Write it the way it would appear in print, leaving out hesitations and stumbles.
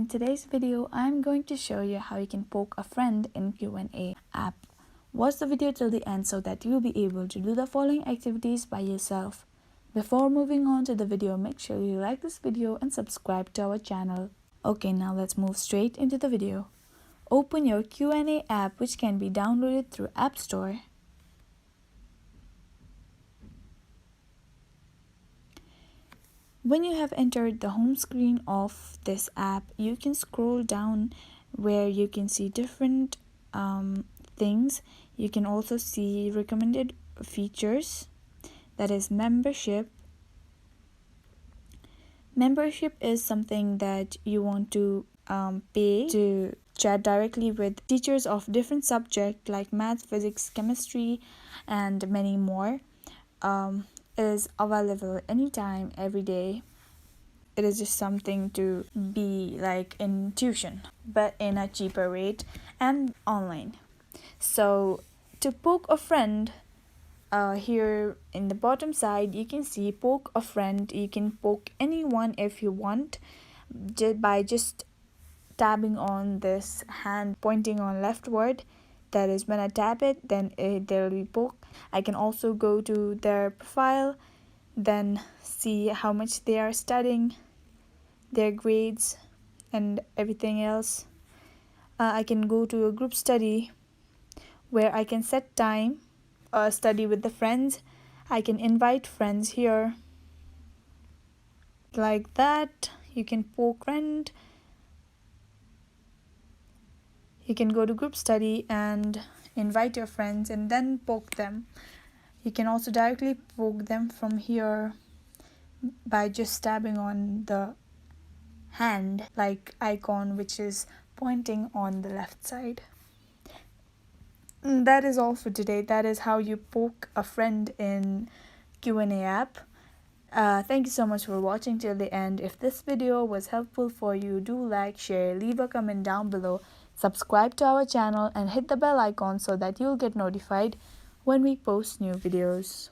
in today's video, I'm going to show you how you can poke a friend in Q&A app. Watch the video till the end so that you'll be able to do the following activities by yourself. Before moving on to the video, make sure you like this video and subscribe to our channel. Okay, now let's move straight into the video. Open your Q&A app, which can be downloaded through App Store. When you have entered the home screen of this app, you can scroll down where you can see different things. You can also see recommended features, that is membership. Membership is something that you want to pay to chat directly with teachers of different subjects like math, physics, chemistry, and many more. Is available anytime, every day. It is just something to be like in tuition, but in a cheaper rate and online. So to poke a friend, here in the bottom side you can see poke a friend. You can poke anyone if you want by just tapping on this hand pointing on leftward. That is, when I tap it, then there will be poke. I can also go to their profile, then see how much they are studying, their grades, and everything else. I can go to a group study where I can set time, study with the friends. I can invite friends here. Like that, you can poke friend. You can go to group study and invite your friends and then poke them. You can also directly poke them from here by just tapping on the hand like icon which is pointing on the left side. That is all for today. That is how you poke a friend in Q&A app. Thank you so much for watching till the end. If this video was helpful for you, do like, share, leave a comment down below. Subscribe to our channel and hit the bell icon so that you'll get notified when we post new videos.